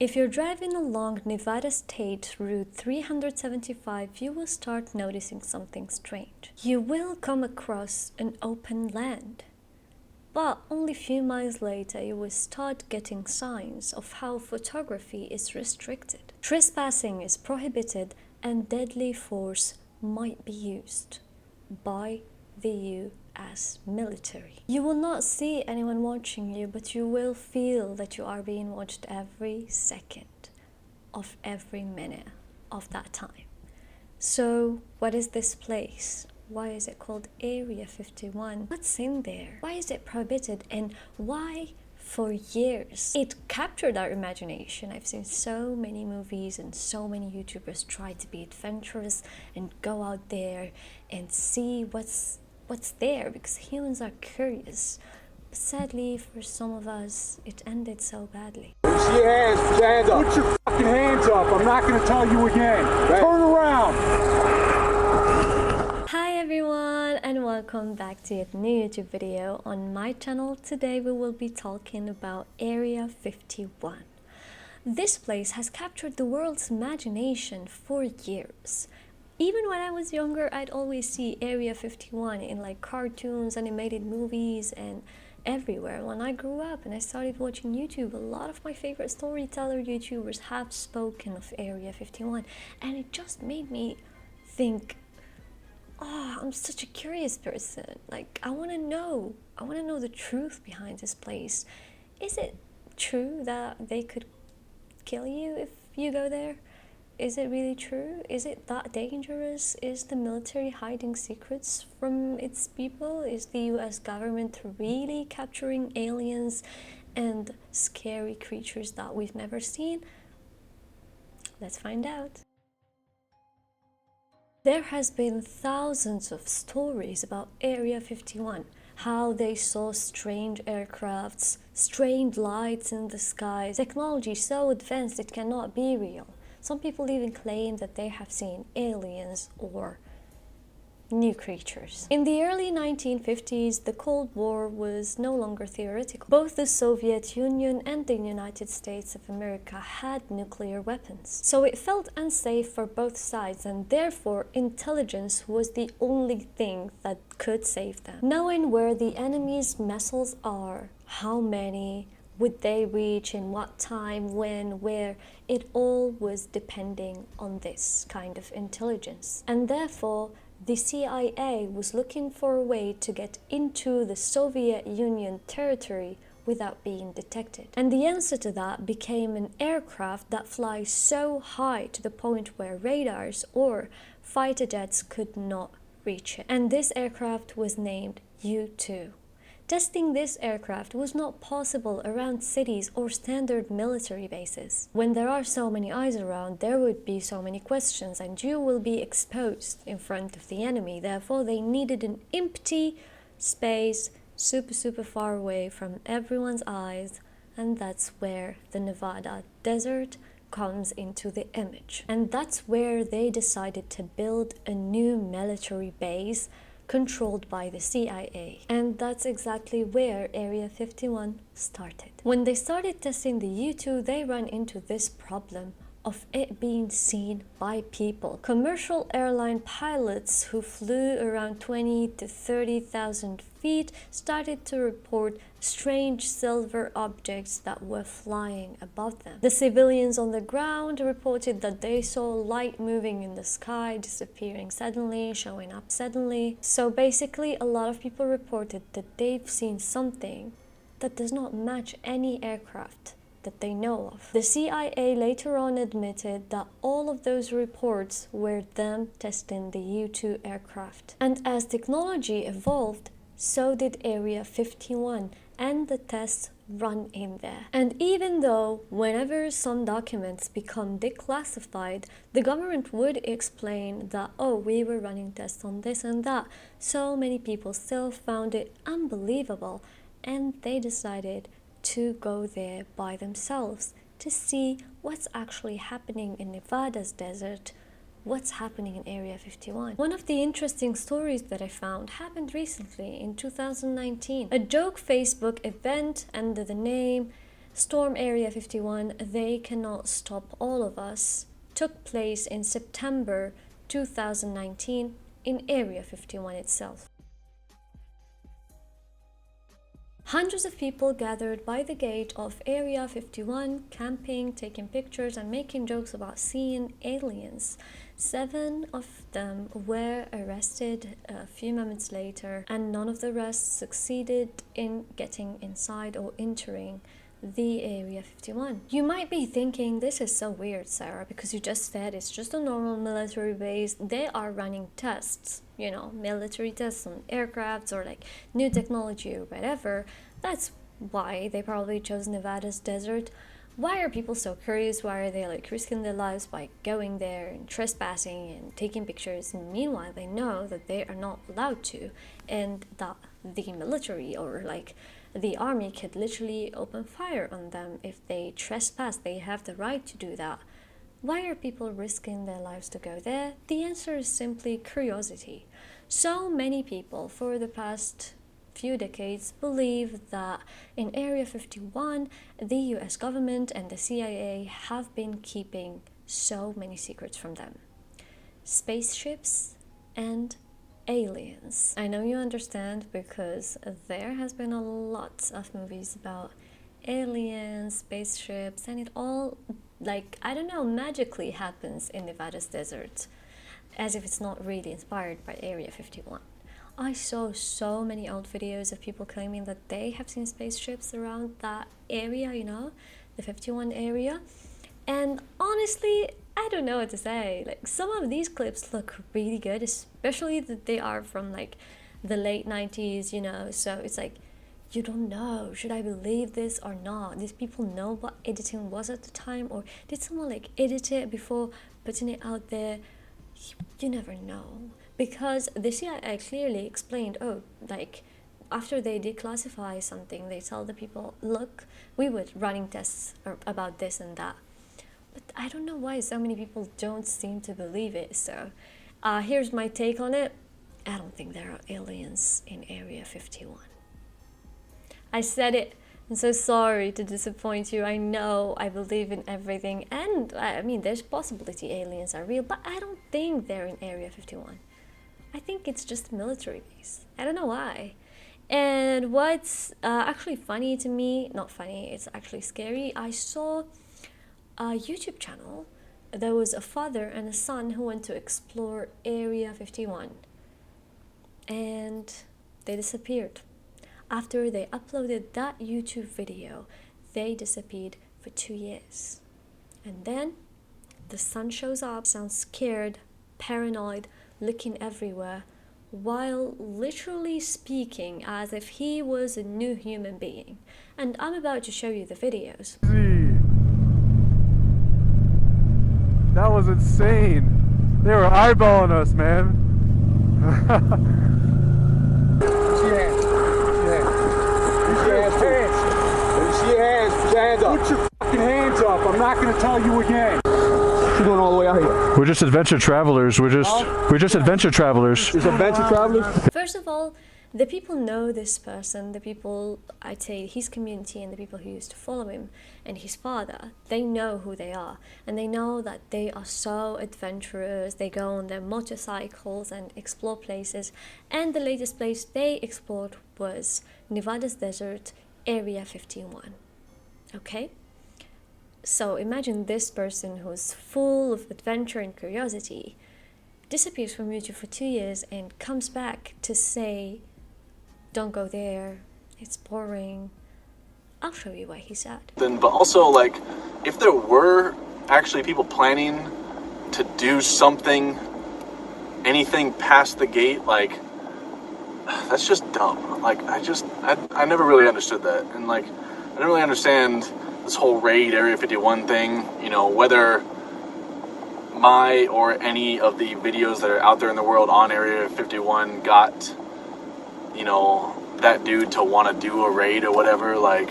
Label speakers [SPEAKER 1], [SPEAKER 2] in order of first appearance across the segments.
[SPEAKER 1] If you're driving along Nevada State Route 375, you will start noticing something strange. You will come across an open land. But only a few miles later, you will start getting signs of how photography is restricted. Trespassing is prohibited and deadly force might be used by the US military. You will not see anyone watching you, but you will feel that you are being watched every second of every minute of that time. So, what is this place? Why is it called Area 51? What's in there? Why is it prohibited? And why for years it captured our imagination? I've seen so many movies and so many YouTubers try to be adventurous and go out there and see what's there, because humans are curious. But sadly, for some of us, it ended so badly.
[SPEAKER 2] Put your hands up. Put your fucking hands up. I'm not going to tell you again. Right. Turn around.
[SPEAKER 1] Hi everyone, and welcome back to a new YouTube video on my channel. Today we will be talking about Area 51. This place has captured the world's imagination for years. Even when I was younger, I'd always see Area 51 in like cartoons, animated movies, and everywhere. When I grew up and I started watching YouTube, a lot of my favorite storyteller YouTubers have spoken of Area 51, and it just made me think, oh, I'm such a curious person. Like, I want to know the truth behind this place. Is it true that they could kill you if you go there? Is it really true? Is it that dangerous? Is the military hiding secrets from its people? Is the US government really capturing aliens and scary creatures that we've never seen? Let's find out. There has been thousands of stories about Area 51, how they saw strange aircrafts, strange lights in the skies, technology so advanced it cannot be real. Some people even claim that they have seen aliens or new creatures. In the early 1950s, the Cold War was no longer theoretical. Both the Soviet Union and the United States of America had nuclear weapons. So it felt unsafe for both sides, and therefore intelligence was the only thing that could save them. Knowing where the enemy's missiles are, how many, would they reach, in what time, when, where, it all was depending on this kind of intelligence. And therefore, the CIA was looking for a way to get into the Soviet Union territory without being detected. And the answer to that became an aircraft that flies so high to the point where radars or fighter jets could not reach it. And this aircraft was named U-2. Testing this aircraft was not possible around cities or standard military bases. When there are so many eyes around, there would be so many questions and you will be exposed in front of the enemy. Therefore, they needed an empty space super far away from everyone's eyes, and that's where the Nevada desert comes into the image. And that's where they decided to build a new military base controlled by the CIA. And that's exactly where Area 51 started. When they started testing the U-2, they ran into this problem of it being seen by people. Commercial airline pilots who flew around 20 to 30,000 feet started to report strange silver objects that were flying above them. The civilians on the ground reported that they saw light moving in the sky, disappearing suddenly, showing up suddenly. So basically, a lot of people reported that they've seen something that does not match any aircraft that they know of. The CIA later on admitted that all of those reports were them testing the U-2 aircraft. And as technology evolved, so did Area 51 and the tests run in there. And even though whenever some documents become declassified, the government would explain that, oh, we were running tests on this and that, so many people still found it unbelievable, and they decided to go there by themselves to see what's actually happening in Nevada's desert, what's happening in Area 51. One of the interesting stories that I found happened recently in 2019. A joke Facebook event under the name Storm Area 51, They Cannot Stop All of Us, took place in September 2019 in Area 51 itself. Hundreds of people gathered by the gate of Area 51, camping, taking pictures, and making jokes about seeing aliens. 7 of them were arrested a few moments later, and none of the rest succeeded in getting inside or entering the Area 51. You might be thinking, this is so weird, Sarah, because you just said it's just a normal military base. They are running tests, you know, military tests on aircrafts or like new technology or whatever. That's why they probably chose Nevada's desert. Why are people so curious? Why are they like risking their lives by going there and trespassing and taking pictures? And meanwhile, they know that they are not allowed to, and that the military or like the army could literally open fire on them if they trespass. They have the right to do that. Why are people risking their lives to go there? The answer is simply curiosity. So many people for the past few decades believe that in Area 51, the US government and the CIA have been keeping so many secrets from them. Spaceships and aliens. I know you understand because there has been a lot of movies about aliens, spaceships, and it all, like, I don't know, magically happens in Nevada's desert, as if it's not really inspired by Area 51. I saw so many old videos of people claiming that they have seen spaceships around that area, you know, the 51 area. And honestly, I don't know what to say. Like, some of these clips look really good, especially that they are from like the late 90s, you know. So it's like, you don't know, should I believe this or not? These people know what editing was at the time, or did someone like edit it before putting it out there? You never know. Because the CIA clearly explained, oh, like, after they declassify something, they tell the people, look, we were running tests about this and that. But I don't know why so many people don't seem to believe it. So here's my take on it. I don't think there are aliens in Area 51. I said it. I'm so sorry to disappoint you. I know I believe in everything. And I mean, there's possibility aliens are real, but I don't think they're in Area 51. I think it's just a military base. I don't know why. And what's actually funny to me, not funny, it's actually scary. I saw a YouTube channel. There was a father and a son who went to explore Area 51. And they disappeared. After they uploaded that YouTube video, they disappeared for 2 years. And then the son shows up, sounds scared, paranoid, looking everywhere, while literally speaking as if he was a new human being. And I'm about to show you the videos.
[SPEAKER 2] That was insane. They were eyeballing us, man. Hands up. Put your fucking hands up. I'm not going to tell you again. You're going all the way out here.
[SPEAKER 3] We're just adventure travelers. We're just adventure travelers.
[SPEAKER 2] Just adventure travelers?
[SPEAKER 1] First of all, the people know this person, the people, I'd say his community and the people who used to follow him and his father, they know who they are. And they know that they are so adventurous. They go on their motorcycles and explore places. And the latest place they explored was Nevada's desert, Area 51. Okay? So imagine this person who's full of adventure and curiosity disappears from YouTube for 2 years and comes back to say, don't go there, it's boring. I'll show you why he's sad.
[SPEAKER 4] But also, like, if there were actually people planning to do something, anything past the gate, like, that's just dumb. Like, I never really understood that. And, like, I didn't really understand this whole raid Area 51 thing, you know, whether my or any of the videos that are out there in the world on Area 51 got, you know, that dude to want to do a raid or whatever. Like,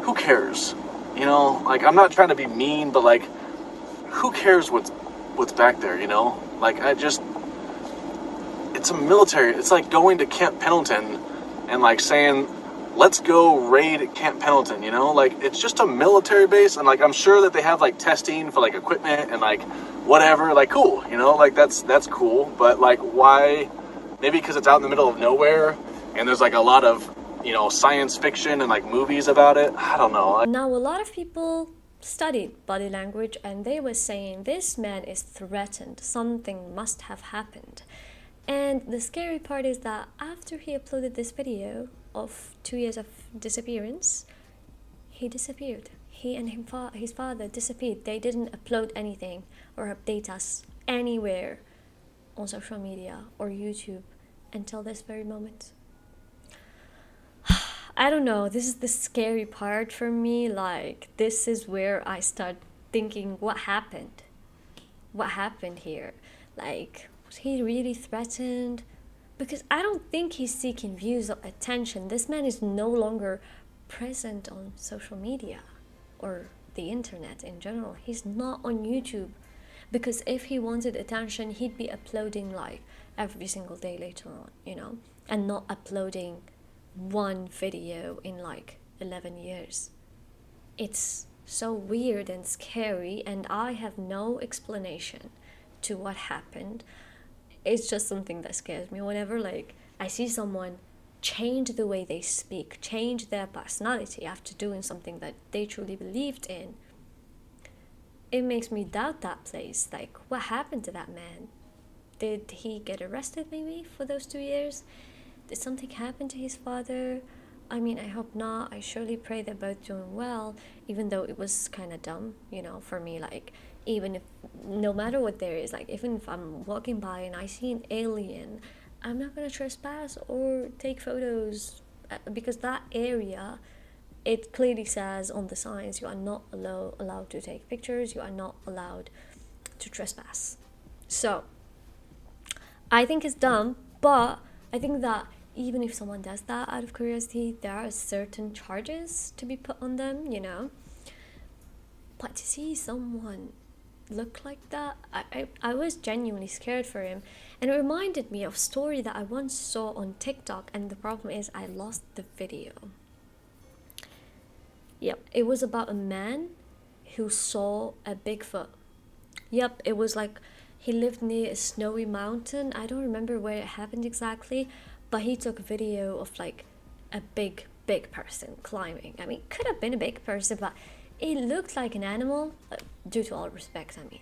[SPEAKER 4] who cares? You know, like, I'm not trying to be mean, but, like, who cares what's back there, you know? Like, it's a military, it's like going to Camp Pendleton and, like, saying, let's go raid Camp Pendleton, you know? Like, it's just a military base, and, like, I'm sure that they have, like, testing for, like, equipment and, like, whatever. Like, cool, you know? Like, that's cool. But, like, why? Maybe because it's out in the middle of nowhere, and there's, like, a lot of, you know, science fiction and, like, movies about it. I don't know.
[SPEAKER 1] Now, a lot of people studied body language, and they were saying this man is threatened. Something must have happened. And the scary part is that after he uploaded this video of 2 years of disappearance, he disappeared. He and his father disappeared. They didn't upload anything or update us anywhere on social media or YouTube until this very moment. I don't know, this is the scary part for me. Like, this is where I start thinking, what happened? What happened here? Like, was he really threatened? Because I don't think he's seeking views or attention. This man is no longer present on social media or the internet in general. He's not on YouTube. Because if he wanted attention, he'd be uploading like every single day later on, you know? And not uploading one video in like 11 years. It's so weird and scary, and I have no explanation to what happened. It's just something that scares me whenever like I see someone change the way they speak, change their personality after doing something that they truly believed in. It makes me doubt that place. Like, what happened to that man? Did he get arrested maybe for those 2 years? Did something happen to his father? I mean, I hope not. I surely pray they're both doing well, even though it was kind of dumb, you know, for me. Like, even if, no matter what there is, like, even if I'm walking by and I see an alien, I'm not going to trespass or take photos because that area, it clearly says on the signs, you are not allowed to take pictures, you are not allowed to trespass. So, I think it's dumb, but I think that even if someone does that out of curiosity, there are certain charges to be put on them, you know. But to see someone look like that, I was genuinely scared for him. And it reminded me of a story that I once saw on TikTok, and the problem is I lost the video. Yep, it was about a man who saw a Bigfoot. Yep, it was like he lived near a snowy mountain. I don't remember where it happened exactly, but he took a video of like a big person climbing. I mean, could have been a big person, but it looked like an animal. Due to all respect, I mean,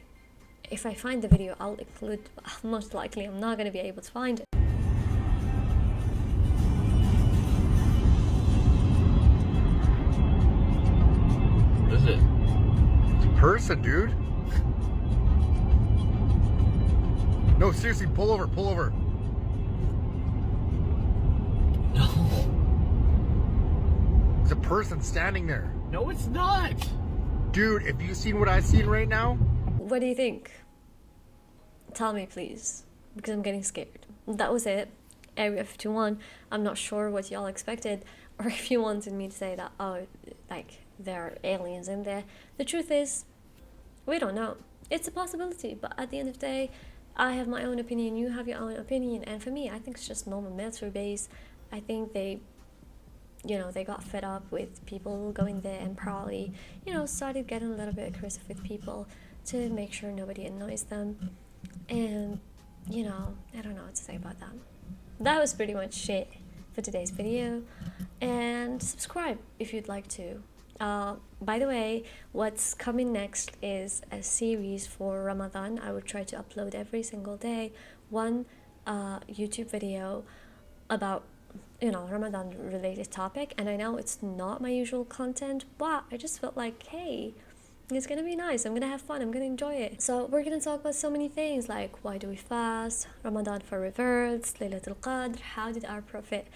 [SPEAKER 1] if I find the video, I'll include. Most likely, I'm not gonna be able to find it.
[SPEAKER 4] What is it?
[SPEAKER 5] It's a person, dude. No, seriously, pull over.
[SPEAKER 6] No.
[SPEAKER 5] There's a person standing there.
[SPEAKER 6] No, it's not.
[SPEAKER 5] Dude, have you seen what I've seen right now?
[SPEAKER 1] What do you think? Tell me, please, because I'm getting scared. That was it. Area 51. I'm not sure what y'all expected, or if you wanted me to say that, oh, like, there are aliens in there. The truth is, we don't know. It's a possibility, but at the end of the day, I have my own opinion, you have your own opinion, and for me, I think it's just normal military base. I think they got fed up with people going there and probably, started getting a little bit aggressive with people to make sure nobody annoys them. And, I don't know what to say about that. That was pretty much it for today's video. And subscribe if you'd like to. By the way, what's coming next is a series for Ramadan. I will try to upload every single day one YouTube video about Ramadan related topic. And I know it's not my usual content, but I just felt like, hey, it's gonna be nice, I'm gonna have fun, I'm gonna enjoy it. So we're gonna talk about so many things, like why do we fast, Ramadan for reverts, Laylatul Qadr, how did our Prophet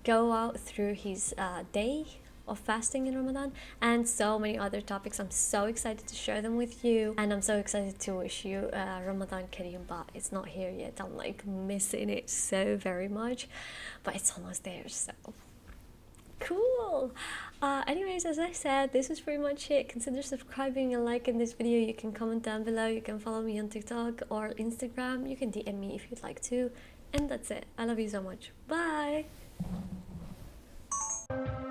[SPEAKER 1] go out through his day of fasting in Ramadan, and so many other topics. I'm so excited to share them with you, and I'm so excited to wish you Ramadan Kareem, but it's not here yet. I'm like missing it so very much, but it's almost there, so cool. Anyways, as I said, this is pretty much it. Consider subscribing and liking this video. You can comment down below, you can follow me on TikTok or Instagram, you can DM me if you'd like to, and that's it. I love you so much. Bye. Bye.